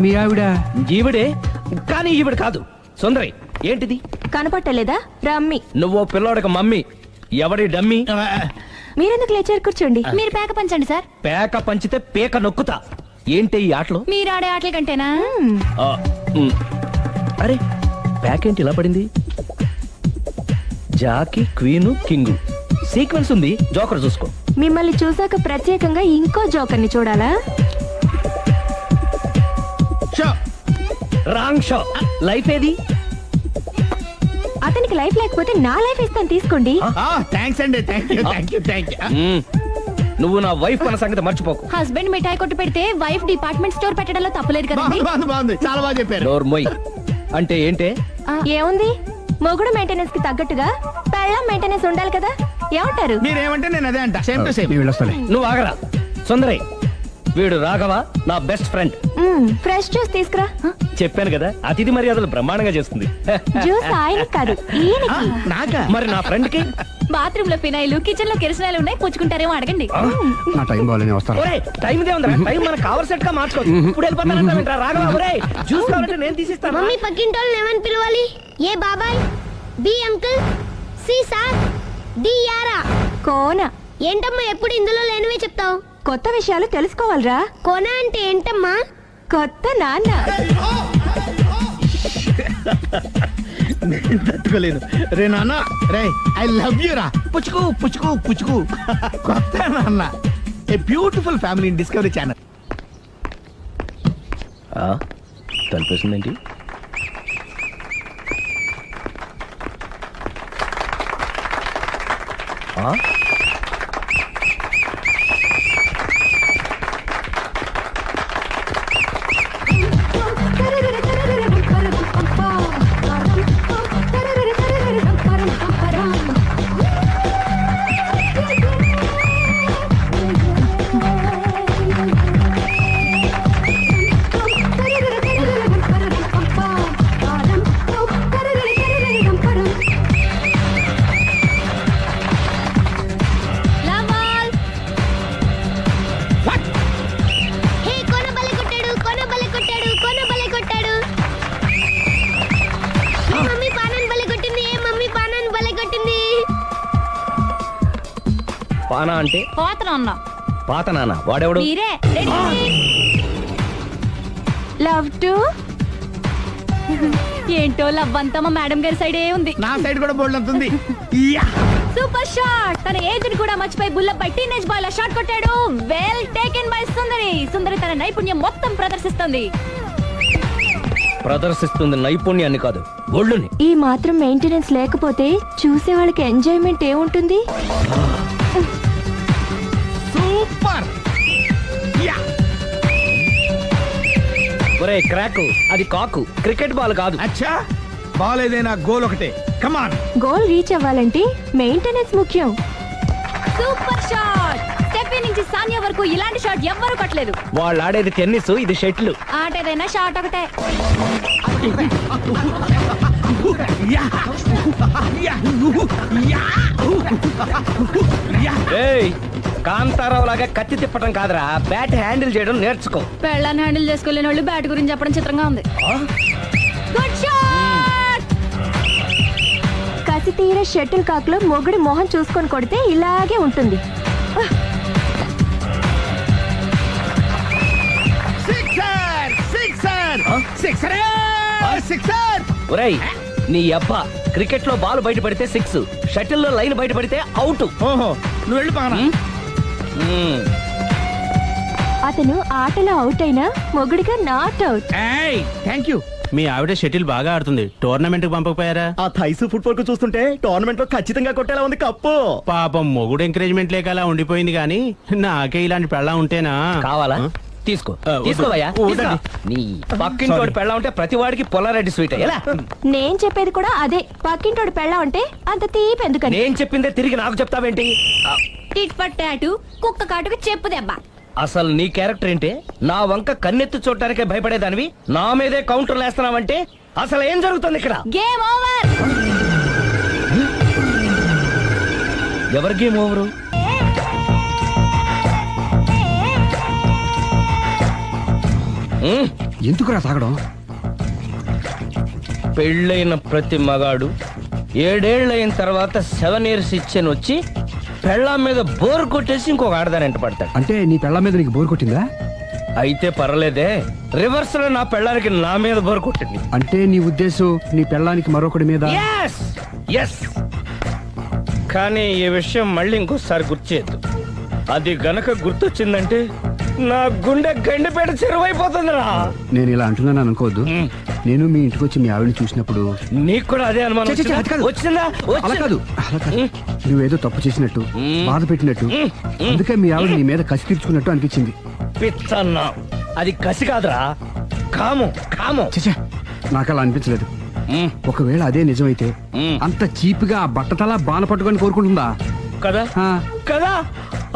మీ ఆవిడ ఈవిడే, కానీ ఈవిడ కాదు. సుందరి, ఏంటిది? కనపట్టలేదా? రమ్మి. నువ్వు పిల్లోడికి మమ్మీ, ఎవడి డమ్మీ? మీరెందుకు లేచారు? కూర్చోండి. మీరు పేక పంచండి సార్. పేక పంచితే పేక నొక్కుతా. ఏంటి ఈ ఆటలు? మీరు ఆడే ఆటల కంటేనా? అరే, పేక ఏంటి ఇలా పడింది? జాకి, క్వీను, కింగు సీక్వెన్స్ ఉంది. జోకర్ చూసుకో. మిమ్మల్ని చూసాక ప్రత్యేకంగా ఇంకో జోకర్ని చూడాలా? Wrong show. లైఫ్ ఏది? అతనికి లైఫ్ లేకపోతే నా లైఫ్ ఇస్తాను, తీసుకోండి. థ్యాంక్స్ అండి. Thank you. నువ్వు నా వైఫ్ అన్న సంగతి మర్చిపోకు. హస్బెండ్ మిఠాయి కొట్టు పెడితే వైఫ్ డిపార్ట్మెంట్ స్టోర్ పెట్టడంలో తప్పలేదు కదండి. బాగుంది, చాలా బాగా చెప్పారు. నోరు మొయ్. అంటే ఏంటే? ఏముంది, మొగుడు మెయింటెనెన్స్ కి తగ్గట్టుగా పెళ్ళాం మెయింటెనెన్స్ ఉండాలి కదా. ఏమంటారు? మీరేమంటే నేను అదే అంట. Same to same. వీళ్ళొస్తాలే. నువ్వు ఆగరా. సుందరి, వీడు రాఘవ, నా బెస్ట్ ఫ్రెండ్. ఫ్రెష్ జ్యూస్ తీసుకురా. చెప్పాను కదా, అతిథి మర్యాదలు బ్రహ్మాండంగా చేస్తుంది. జ్యూస్ ఆయనకి కాదు, ఈయనకి. నాకా? మరి నా ఫ్రెండ్ కి? బాత్రూమ్ లో ఫినాయిల్, కిచెన్ లో కిరసనాయిలు ఉన్నాయి, పుచ్చుకుంటారేమో అడగండి. నా టైం బాగాలేని వస్తాను. ఒరే, టైం ఇదే ఉందిరా. టైం మనకు కవర్ సెట్ గా మార్చుకోవచ్చు. ఇప్పుడు వెళ్ళిపోతానంటా రాఘవ. ఒరే, జ్యూస్ కావాలంటే నేను తీసిస్తాను. మమ్మీ పక్కింటోళ్ళని ఏమని పిలవాలి? ఏ బాబాయ్, B uncle, C sir, D యారా. కోన. ఏంటమ్మా ఎప్పుడు ఇందులో లేనివే చెప్తావు? కొత్త విషయాలు తెలుసుకోవాలిరా. కోన అంటే ఏంటమ్మా? కొత్త నాన్న. నేను తట్టుకోలేను. రే నాన్న, రే ఐ లవ్ యూ రా. పుచ్చుకు పుచ్చుకు పుచ్చుకు. కొత్త నాన్న. A beautiful family in Discovery Channel. తలిపేసిందేంటి? హే కోన బలే కొట్టాడు, కోన బలే కొట్టాడు, కోన బలే కొట్టాడు. ఏ మమ్మీ పానాన్ని బలే కొట్టింది, ఏ మమ్మీ పానాన్ని బలే కొట్టింది. పానా అంటే పోత నాన్న. పాత నాన్న. వాడెవడు? మీరే. Love to. ఏంటో లవ్ అంతా మా మేడం గారి సైడే ఉంది. నా సైడ్ కూడా బోల్డ్ అంతుంది. Super shot. తన ఏజ్ ని కూడా మర్చిపోయి బుల్లపై టీనేజ్ బాయ్ లా షాట్ కొట్టాడు. Well taken by Sundari. Sundari తన నైపుణ్యం మొత్తం ప్రదర్శిస్తుంది. ప్రదర్శిస్తుంది నైపుణ్యాన్ని కాదు, ఒళ్ళుని. ఈ మాత్రం మెయింటెనెన్స్ లేకపోతే చూసే వాళ్ళకి ఎంజాయ్మెంట్ ఏముంటుంది? సూపర్. ఒరే క్రాకు, అది కాకు, క్రికెట్ బాల్ కాదు. అచ్చా, బాల్ ఏదైనా గోల్ ఒకటే. కమాన్. గోల్ రీచ్ అవ్వాలంటే మెయింటెనెన్స్ ముఖ్యం. Super shot. స్టెఫీ నుంచి సానియా వరకు ఇలాంటి షాట్ ఎవ్వరూ కొట్టలేదు. వాళ్ళు ఆడేది టెన్నిస్, ఇది షటిల్. ఆట ఏదైనా షాట్ ఒకటే. ఏయ్, కాంతారావు లాగా కత్తి తిప్పటం కాదురా, బ్యాట్ హ్యాండిల్ చేయడం నేర్చుకో. పెళ్ళాన్ని హ్యాండిల్ చేసుకోలేని వాళ్ళు బ్యాట్ గురించి చెప్పడం చిత్రంగా ఉంది. Good shot. కసి తీర షటిల్ కాక్ లో మొగుడి మొహం చూసుకొని కొడితే ఇలాగే ఉంటుంది. ఒరేయ్, నీ అబ్బా, క్రికెట్ లో బాల్ బయట పడితే 6, షటిల్ లో లైన్ బయట పడితే అవుట్. ఓహో, నువ్వు వెళ్ళి పానా. అతను ఆటలో అవుట్ అయినా మొగుడిగా నాట్ అవుట్. Thank you. మీ ఆవిడ షటిల్ బాగా ఆడుతుంది, టోర్నమెంట్ కి పంపకపోయారా? ఆ థైసు ఫుట్బాల్ కు చూస్తుంటే టోర్నమెంట్ లో ఖచ్చితంగా కొట్టేలా ఉంది కప్పు. పాపం మొగుడు ఎంకరేజ్మెంట్ లేక అలా ఉండిపోయింది గానీ నాకే ఇలాంటి పెళ్ళా ఉంటేనా. కావాలా? తీసుకో, వద్దు. తీసుకోవయ్యా. వద్దండి. నీ పక్కింటోడి పెళ్ళ ఉంటే ప్రతి వాడికి పొలారెడ్డి స్వీట్. ఎలా? నేను చెప్పేది కూడా అదే. పక్కింటోడు పెళ్ళా ఉంటే అంత తీపి ఎందుకని? నేను చెప్పిందే తిరిగి నాకు చెప్తావేంటి? టిట్ ఫర్ టాటూ, కుక్క కాటుకు చెప్పు దెబ్బ. అసలు నీ క్యారెక్టర్ ఏంటి? నా వంక కన్నెత్తి చూడటానికే భయపడేదానివి నా మీదే కౌంటర్ వేస్తున్నావంటే అసలు ఏం జరుగుతుంది ఇక్కడ? Game over. ఎవరి గేమ్ ఓవరు? ఎందుకురా తాగడం? పెళ్ళైన ప్రతి మగాడు 7 ఏళ్ళైన తర్వాత 7 years ఇచ్చాను వచ్చి పెళ్ళాం మీద బోర్ కొట్టేసి ఇంకొక ఆడదాని ఎంట పడతాడు. అంటే నీ పెళ్ళ మీద నీకు బోర్ కొట్టిందా? అయితే పర్లేదే, రివర్స్ లో నా పెళ్ళానికి నా మీద బోర్ కొట్టింది. అంటే నీ ఉద్దేశం నీ పెళ్ళానికి మరొకటి మీద? Yes! Yes! కానీ ఈ విషయం మళ్ళీ ఇంకోసారి గుర్తు చేయొద్దు. అది గనక గుర్తొచ్చిందంటే నా గుండె గండిపేట చెరువైపోతుందిరా. నేను ఇలా అంటున్నాను అనుకోవద్దు. నేను మీ ఇంటికి వచ్చి మీ ఆవిడని చూసినప్పుడు నీకు కూడా అదే అనుమానం ఛే, ఛే, ఛే, అది కాదు. వచ్చిందా? అలా కాదు, అలా కాదు. నువ్వేదో తప్పు చేసినట్టు, బాధ పెట్టినట్టు, అందుకే మీ ఆవిడ నీ మీద కసి తీర్చుకున్నట్టు అనిపించింది. పిచ్చన్నా, అది కసి కాదురా, కాము కాము. ఛే, నాకు అలా అనిపించలేదు. ఒకవేళ అదే నిజమైతే అంత చీప్ గా ఆ బట్టతలా బాణ పట్టుకొని కోరుకుంటుందా? కదా ఆ. కదా,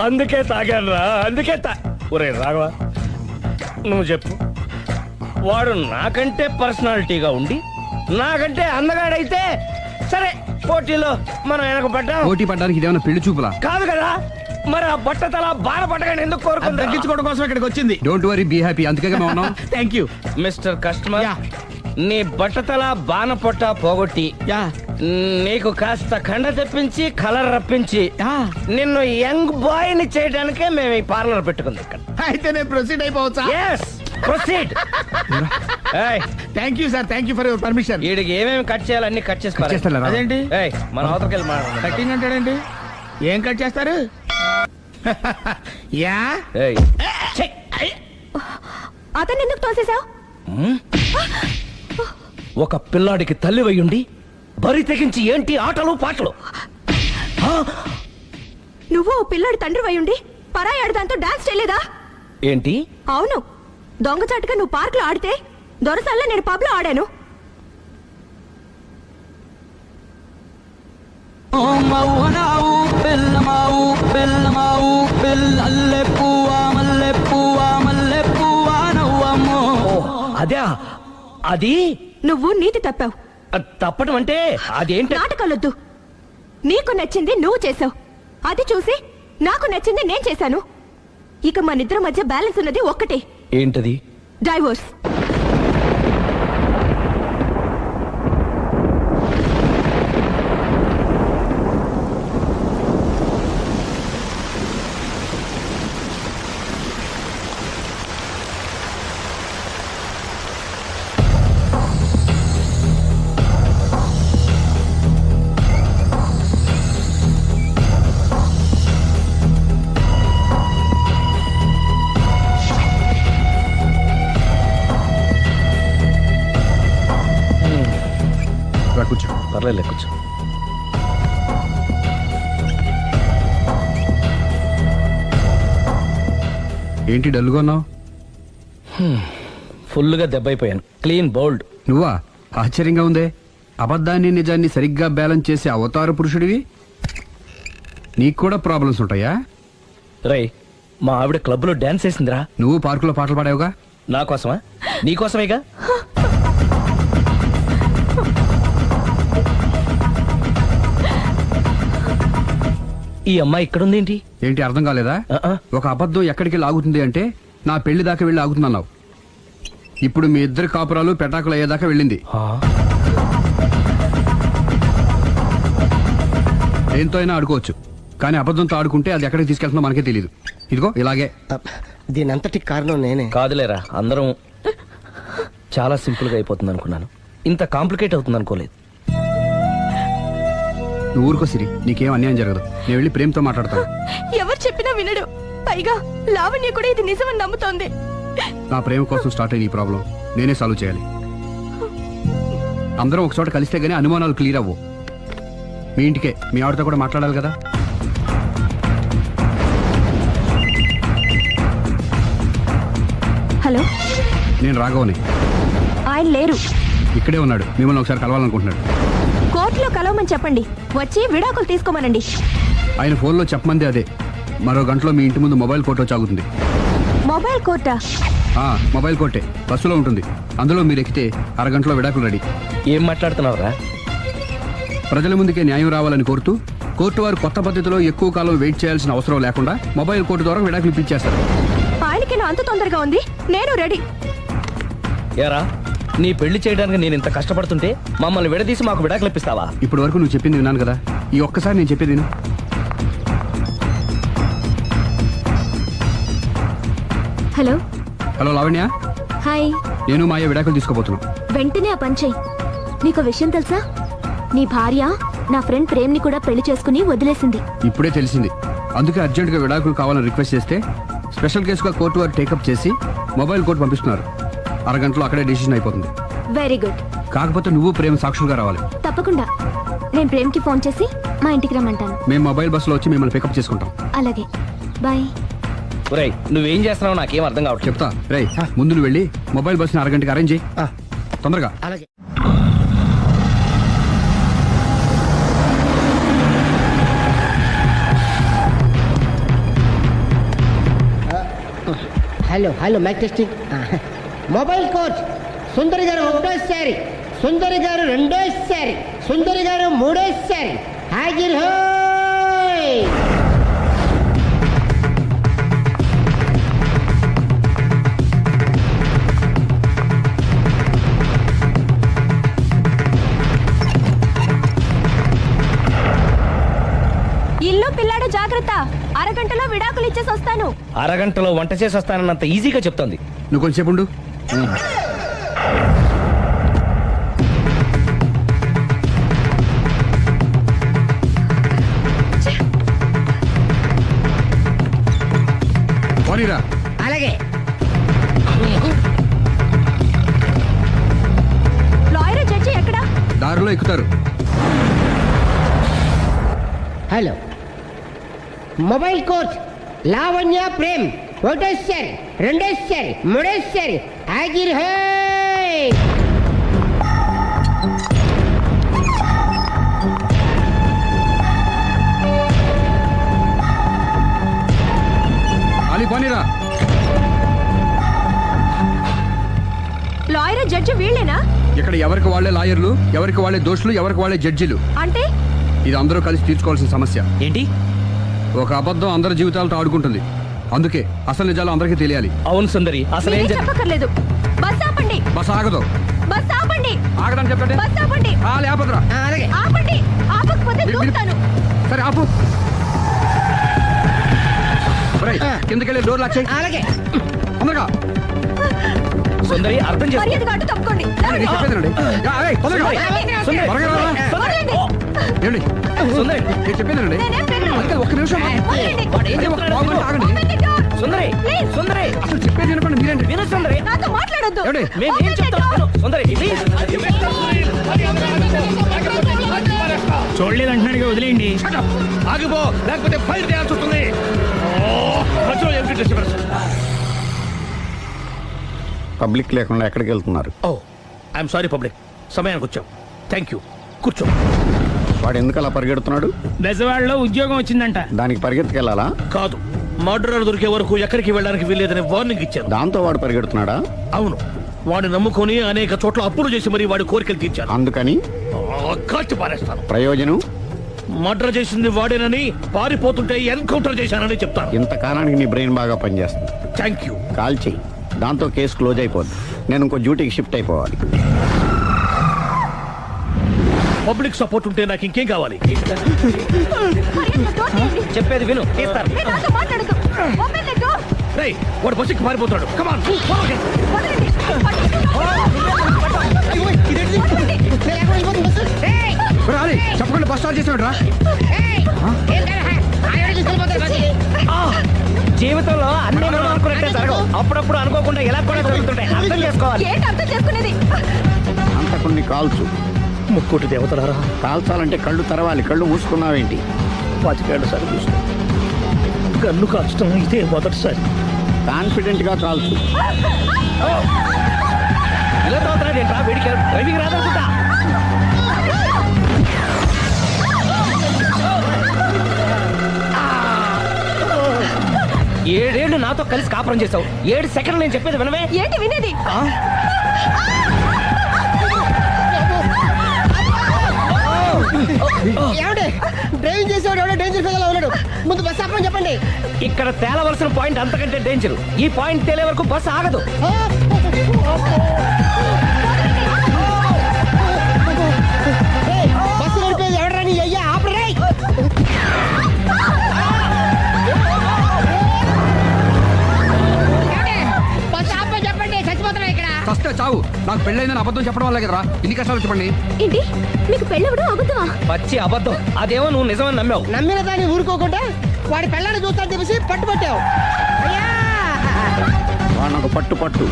అందుకే తాగాను రా, అందుకే ఒరే రాఘవ, నువ్వు చెప్పు, వాడు నాకంటే పర్సనాలిటీగా ఉండి నాకంటే అందగాడైతే సరే, పోటీలో మనం వెనక పడ్డాం. పోటీ పడ్డానికి ఇదేమన్నా పెళ్లి చూపులా? కాదు కదా, మరి ఆ బట్టతల బాణ పట్టగానే ఎందుకు కోరుకుందా? తగ్గించుకోవడం కోసం ఇక్కడికి వచ్చింది. Don't worry, be happy. అందుకే మేము ఉన్నాం. Thank you. Mister customer, yeah. నీ బట్టతల బాణ పొట్ట పోగొట్టి యా. నీకు కాస్త కండ తెప్పించి కలర్ రప్పించి యా. నిన్ను యంగ్ బాయ్ ని చేయడానికే మేము ఈ పార్లర్ పెట్టుకుంది ఇక్కడ. అయితే నేను ప్రొసీడ్ అయిపోవచ్చా? Yes, proceed. ఏయ్, thank you sir, thank you for your permission. వీడికి ఏమేమి కట్ చేయాలి అన్ని కట్ చేసి పారేయ్. చేస్తానురా. అదేంటి ఏయ్, మన అవతలకి వెళ్ళి మాట్లాడదాం. కటింగ్ అంటాడండి? ఏం కట్ చేస్తారు? యా. ఏయ్, ఛీ. అతన్ని ఎందుకు తోసేశావు? ఒక పిల్లాడికి తల్లి వయ్యుండి బరి తెగించి ఏంటి ఆటలు పాటలు? నువ్వు ఓ పిల్లాడి తండ్రి వయ్యుండి పరాయి ఆడదాంతో డాన్స్ చేయలేదా? ఏంటి? అవును, దొంగచాటుగా నువ్వు పార్క్ లో ఆడితే దొరసల్లా నేను పబ్ లో ఆడాను. అదే అది నువ్వు నీతి తప్పావు. తప్పటం అంటే అదేంటి? నాటకాలొద్దు. నీకు నచ్చింది నువ్వు చేసావు, అది చూసి నాకు నచ్చింది నేను చేశాను. ఇక మన ఇద్దరి మధ్య బ్యాలెన్స్ ఉన్నది ఒక్కటే, ఏంటది? డైవోర్స్. కూర్చో. పర్లేదు, కూర్చో. ఏంటి డల్గా ఉన్నావు? ఫుల్గా దెబ్బైపోయాను. Clean bowled. నువ్వా? ఆశ్చర్యంగా ఉందే. అబద్ధాన్ని నిజాన్ని సరిగ్గా బ్యాలెన్స్ చేసే అవతార పురుషుడివి. నీకు కూడా ప్రాబ్లమ్స్ ఉంటాయా? రై, మా ఆవిడ క్లబ్ లో డాన్స్ వేసిందిరా. నువ్వు పార్కులో పాటలు పాడావుగా? నా కోసమా? నీకోసమేగా. ఈ అమ్మాయి ఇక్కడుందేంటి? ఏంటి అర్థం కాలేదా? ఒక అబద్ధం ఎక్కడికి లాగుతుంది అంటే నా పెళ్లి దాకా వెళ్ళి ఆగుతుందన్నావు. ఇప్పుడు మీ ఇద్దరు కాపురాలు పెటాకులు అయ్యేదాకా వెళ్ళింది. దేంతో అయినా ఆడుకోవచ్చు, కానీ అబద్ధంతో ఆడుకుంటే అది ఎక్కడికి తీసుకెళ్తుందో మనకే తెలియదు. ఇదిగో ఇలాగే. దీనంతటి కారణం నేనే. కాదులేరా, అందరం చాలా సింపుల్ గా అయిపోతుంది అనుకున్నాను. ఇంత కాంప్లికేట్ అవుతుంది అనుకోలేదు. నువ్వు ఊరుకో సిరి, నీకేం అన్యాయం జరగదు. నేను వెళ్ళి ప్రేమతో మాట్లాడతాను. ఎవరు చెప్పినా వినడు. పైగా లావణ్య కూడా ఇది నిజమని నమ్ముతోంది. నా ప్రేమ కోసం స్టార్ట్ అయిన ఈ ప్రాబ్లం నేనే సాల్వ్ చేయాలి. అందరం ఒక చోట కలిస్తే గానీ అనుమానాలు క్లియర్ అవ్వు. మీ ఇంటికే, మీ ఆవిడతో కూడా మాట్లాడాలి కదా. హలో, నేను రాఘవని. ఆయన లేరు. ఇక్కడే ఉన్నాడు, మిమ్మల్ని ఒకసారి కలవాలనుకుంటున్నాడు. కోర్టులో కలవమని చెప్పండి, వచ్చి విడాకులు తీసుకోమనండి. ఆయన ఫోన్లో చెప్పమంది అదే. మరో గంటలో మీ ఇంటి ముందు మొబైల్ కోర్టు వచ్చి ఆగుతుంది. మొబైల్ కోర్టా? మొబైల్ కోర్టే, బస్సులో ఉంటుంది. అందులో మీరు ఎక్కితే అరగంటలో విడాకులు రెడీ. ఏం మాట్లాడుతున్నావురా? ప్రజల ముందుకే న్యాయం రావాలని కోరుతూ కోర్టు వారు కొత్త పద్ధతిలో ఎక్కువ కాలం వెయిట్ చేయాల్సిన అవసరం లేకుండా మొబైల్ కోర్టు ద్వారా విడాకులు ఇప్పించేస్తారు. ఆయనకి నా అంత తొందరగా ఉంది, నేను రెడీ. ఏరా నీ పెళ్లి చేయడానికి నేను ఇంత కష్టపడుతుంటే మమ్మల్ని విడదీసి మాకు విడాకులు ఇప్పిస్తావా? ఇప్పటి వరకు నువ్వు చెప్పింది విన్నాను కదా, ఈ ఒక్కసారి నేను చెప్పేది విను. Hello hello Lavanya, hi. నేను మాయ విడాకులు తీసుకోబోతున్నాం. వెంటనే ఆ పని చెయ్యి. నీకు విషయం తెలుసా? నీ భార్య నా ఫ్రెండ్ ప్రేమ్ని కూడా పెళ్లి చేసుకుని వదిలేసింది. ఇప్పుడే తెలిసింది. అందుకే అర్జెంటుగా విడాకులు కావాలని రిక్వెస్ట్ చేస్తే స్పెషల్ కేసుగా కోర్టు వారు టేకప్ చేసి మొబైల్ కోర్టు పంపిస్తున్నారు. అరగంటలో అక్కడే డిసిషన్ అయిపోతుంది. Very good. కాకపోతే నువ్వు ప్రేమ సాక్షులుగా రావాలి. తప్పకుండా. నేను ప్రేమ్కి ఫోన్ చేసి మా ఇంటికి రమ్మంటాను. మేము మొబైల్ బస్సులో వచ్చి మిమ్మల్ని పికప్ చేసుకుంటాం. అలాగే, బాయ్. ఒరేయ్ నువ్వేం చేస్తున్నావు నాకేం అర్థం కావట్లేదు. చెప్తా. రేయ్ ముందు నువ్వు వెళ్ళి మొబైల్ బస్సుని అరగంటకి అరేంజ్ చేయి. తొందరగా. అలాగే. Hello hello mic testing. Mobile coach Sundari గారు ఒకటోసారి, సుందరి గారు రెండోసారి, సుందరి గారు మూడోసారి. హాజిర్ హోయ్. ఇల్లు పిల్లాడు జాగ్రత్త. అరగంటలో విడాకులు ఇచ్చేసి వస్తాను. అరగంటలో వంట చేసి వస్తానన్నంత ఈజీగా చెప్తోంది. నువ్వు కొంచెంసేపు ఉండు. పోనీరా. అలాగే. లాయర్ జడ్జి ఎక్కడా? దారిలో ఎక్కుతారు. Hello mobile coach Lavanya Prem ఒకటోసారి, రెండోసారి, మూడోసారి. హాజిర్ హోయ్. అలీ పోనీరా. లాయర్ జడ్జి వీళ్ళేనా? ఇక్కడ ఎవరికి వాళ్ళే లాయర్లు, ఎవరికి వాళ్ళే దోషులు, ఎవరికి వాళ్ళే జడ్జిలు. అంటే ఇది అందరూ కలిసి తీర్చుకోవాల్సిన సమస్య. ఏంటి? ఒక అబద్ధం అందరి జీవితాలతో ఆడుకుంటుంది. అందుకే అసలు నిజాలు అందరికీ తెలియాలి. అవును సుందరి, అసలు ఏం మీరేం చెప్పక్కర్లేదు. బస్ ఆపండి. బస్ ఆగదు. బస్ ఆపండి. ఆగదని చెప్పండి. బస్ ఆపండి. లేపదురా. అలాగే. ఆపండి. ఆపకపోతే దూకుతాను. సరే ఆపు. ఒరేయ్, కిందకెళ్ళి డోర్ లాక్ చేయి. అలాగే. తొందరగా. సుందరి అర్థం చేసుకో. మర్యాదగా అడ్డు తప్పుకోండి. నేను చెప్పేదేనండి. తొందరగా. సుందరి. త్వరగా రారా. వదలండి. ఏమండి? సుందరి. నేను చెప్పేదేనండి. నేనేం పెట్టను. అందుకే ఒక్క నిమిషం. వదలండి. అదే ఒక పావు గంట ఆగండి. Open the door. Sundari. Please. సుందరి. అసలు చెప్పేది వినపండి మీరేంటి? విను సుందరి. నాతో మాట్లాడొద్దు. ఏమండి? మేము ఏం Open the చెప్తాం door. విను. సుందరి ప్లీజ్. చూడలేదు అంటున్నాడు, వదిలేయండి. ఆగిపో, లేకపోతే ఫైర్ చేయాల్సి వస్తుంది. పబ్లిక్ లేకుండా ఎక్కడికి వెళ్తున్నారు? ఓ ఐఎమ్ సారీ పబ్లిక్, సమయానికి వచ్చాం. Thank you. కూర్చో. వాడు ఎందుకు అలా పరిగెడుతున్నాడు? బెజవాడలో ఉద్యోగం వచ్చిందంట. దానికి పరిగెత్తుకెళ్ళాలా? కాదు, మర్డరర్ దొరికే వరకు ఎక్కడికి వెళ్ళడానికి వీల్లేదని వార్నింగ్ ఇచ్చాను. దాంతో వాడు పరిగెడుతున్నాడా? అవును, వాడిని నమ్ముకొని అనేక చోట్ల అప్పులు చేసి మరి వాడి కోరికలు తీర్చాను. అందుకని కాల్చి పారేస్తాను. ప్రయోజనం? మర్డర్ చేసింది వాడేనని, పారిపోతుంటే ఎన్కౌంటర్ చేశానని చెప్తాను. ఇంతకాలానికి నీ బ్రెయిన్ బాగా పనిచేస్తుంది. Thank you. కాల్ చెయ్యి, దాంతో కేసు క్లోజ్ అయిపోద్ది. నేను ఇంకో డ్యూటీకి షిఫ్ట్ అయిపోవాలి. పబ్లిక్ సపోర్ట్ ఉంటే నాకు ఇంకేం కావాలి? మర్యాదగా door తీయండి. చెప్పేది విను. తీస్తాను. మీరు నాతో మాట్లాడొద్దు. Open the door. రేయ్, వాడు బస్సుకి పారిపోతాడు. కమాన్. వదలండి. వదలండి. ఒరేయ్, అలీ, చెప్పకుండా బస్ స్టార్ట్ చేసాడు రా. జీవితంలో అన్ని మనం అనుకున్నట్టే జరగవు. అప్పుడప్పుడు అనుకోకుండా ఎలా కూడా జరుగుతుంటాయి. అర్థం చేసుకోవాలి. ఏంటి అర్థం చేసుకునేది? అంత కొన్ని కాల్సు. ముక్కోటి దేవతలారా, కాల్చాలంటే కళ్ళు తెరవాలి. కళ్ళు మూసుకున్నావేంటి? 25 సార్లు చూసుకో. గన్ను కాల్చడం ఇదే మొదటిసారి. కాన్ఫిడెంట్ గా కాల్చు. ఇలా తోతున్నాడు ఏంట్రా? వీడికి డ్రైవింగ్ రాదనుకుంటా. ఏడేళ్లు నాతో కలిసి కాపురం చేసావు. 7 సెకండ్లు నేను చెప్పేది వినవే. ఏంటి వినేది? ఏమండి, డ్రైవింగ్ చేసేవాడు ఎవడో డేంజర్ ఫీల్ ఉన్నాడు. ముందు బస్ ఆపమని చెప్పండి. ఇక్కడ తేలవలసిన పాయింట్ అంతకంటే డేంజర్. ఈ పాయింట్ తేలే వరకు బస్సు ఆగదు. బస్సు నడిపేది ఎవడరా నీ అయ్యా ఆపరే బస్సు ఆపని చెప్పండి చచ్చిపోతున్నా ఇక్కడ ఫస్ట్ చావు నాకు పెళ్ళైందని అబద్ధం చెప్పడం వల్ల కదరా ఇన్ని కష్టాలు చెప్పండి. ఏంటి మీకు పెళ్ళవడం అబద్ధమా? పచ్చి అబద్ధం. అదేమో నువ్వు నిజమని నమ్మావు. నమ్మిన దాన్ని ఊరుకోకుండా వాడి పిల్లని చూస్తాను తెలిసి పట్టుబట్టావు అయ్యా. వాళ్ళకు పట్టు పట్టు.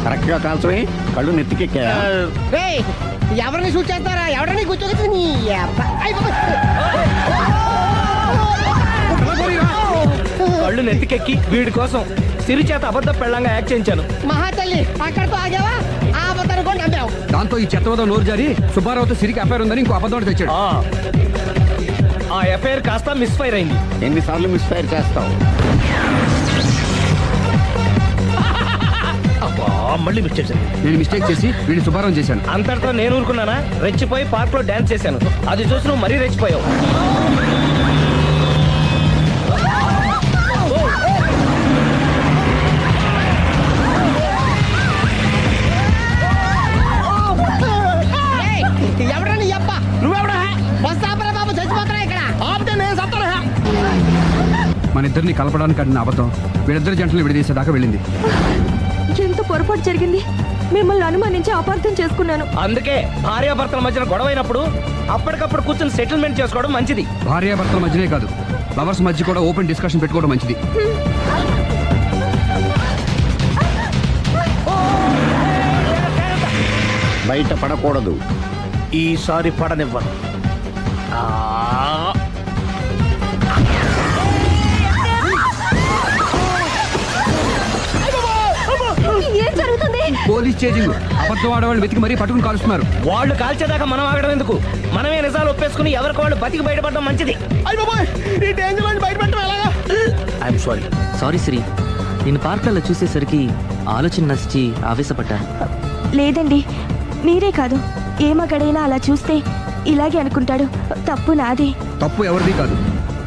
కరెక్ట్ గా కాల్చవి కళ్ళు నెత్తికెక్కా. రేయ్, ఎవరిని షూట్ చేస్తారా? ఎవరిని కూర్చోగచ్చు నీ అబ్బా. అయ్ బాబోయ్. కళ్ళు నెత్తికెక్కి వీడి కోసం సిరి చేత అబద్ధ పెళ్ళంగా యాక్ట్ చేయించాను. మహాతల్లి అక్కడితో ఆగావా? ఆ అబద్ధాన్ని కూడా నమ్మావు. దాంతో ఈ చెత్తవద నోరు జారి సుబ్బారావుతో సిరికి అఫైర్ ఉందని ఇంకో అబద్ధం ఒకటి తెచ్చాడు. ఆ ఎఫ్ఐఆర్ కాస్త మిస్ఫైర్ అయింది. ఎన్నిసార్లు మిస్ఫైర్ చేస్తావు? మళ్ళీ మిస్ చేశాను. నేను మిస్టేక్ చేసి వీడిని సుబ్బారావు చేశాను. అంతటితో నేను ఊరుకున్నానా? రెచ్చిపోయి పార్క్ లో డాన్స్ చేశాను. అది చూసి నువ్వు మరీ రెచ్చిపోయావు. ఏయ్, ఎవరా నీ అబ్బ? నువ్వెవడా? బస్ ఆపరా బాబు, చచ్చిపోతారా ఇక్కడ. ఆపితే నేను సత్తారా? మన ఇద్దరిని కలపడానికి ఆడిన అబద్ధం వీళ్ళిద్దరి జంటలు విడదీసేదాకా వెళ్ళింది. ఎంత పొరపాటు జరిగింది. మిమ్మల్ని అనుమానించి అపార్థం చేసుకున్నాను. అందుకే భార్యాభర్తల మధ్యన గొడవ అయినప్పుడు అప్పటికప్పుడు కూర్చొని సెటిల్మెంట్ చేసుకోవడం మంచిది. భార్యాభర్తల మధ్యనే కాదు, లవర్స్ మధ్య కూడా ఓపెన్ డిస్కషన్ పెట్టుకోవడం మంచిది. బయట పడకూడదు. ఈసారి పడనివ్వను. ఏం జరుగుతుంది? Police chasing. అబద్ధం ఆడవాళ్ళు వెతికి మరీ పట్టుకుని కాలుస్తున్నారు. వాళ్ళు కాల్చేదాకా మనం ఆగడం ఎందుకు? మనమే నిజాలు ఒప్పేసుకుని ఎవరికి వాళ్ళు బతికి బయటపడడం మంచిది. అయ్య బాబాయ్, ఈ డేంజర్ నుంచి బయటపెట్టడం ఎలాగా? I'm sorry. సారీ సిరి, నేను పార్కులలో చూసేసరికి ఆలోచన నచ్చి ఆవేశపడ్డాను. లేదండి, మీరే కాదు, ఏ మగాడైనా అలా చూస్తే ఇలాగే అనుకుంటాడు. తప్పు నాది. తప్పు ఎవరిది కాదు.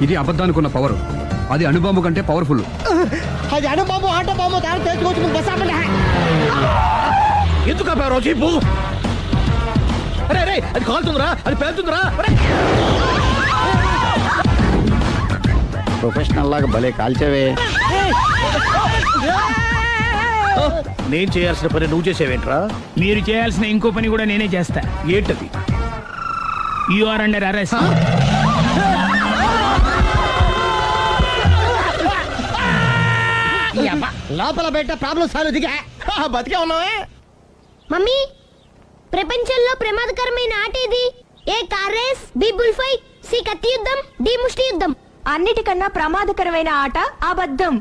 ఇది అబద్ధానికి ఉన్న పవర్. అది అణుబాంబు కంటే పవర్ఫుల్. అది అణుబాంబు ఆటో బాంబు తయారు చేసుకోవచ్చు. ముందు బస్ ఆపండి. ఎందుకు ఆపావు రోజు? అరే అది కాలుతుందిరా, అది పేలుతుందిరా. ప్రొఫెషనల్ లాగా భలే కాల్చేవే. నేను చేయాల్సిన పని నువ్వు చేసేవేంట్రా? మీరు చేయాల్సిన ఇంకో పని కూడా నేనే చేస్తా. ఏంటది? You are under arrest. లోపల బయట ప్రాబ్లం సాల్వ్ దిగా బతికే ఉన్నావే. మమ్మీ, ప్రపంచంలో ప్రమాదకరమైన ఆట ఇది. A car race, B bull fight, C కత్తి యుద్ధం, డి ముష్టి యుద్ధం. అన్నిటికన్నా ప్రమాదకరమైన ఆట అబద్ధం.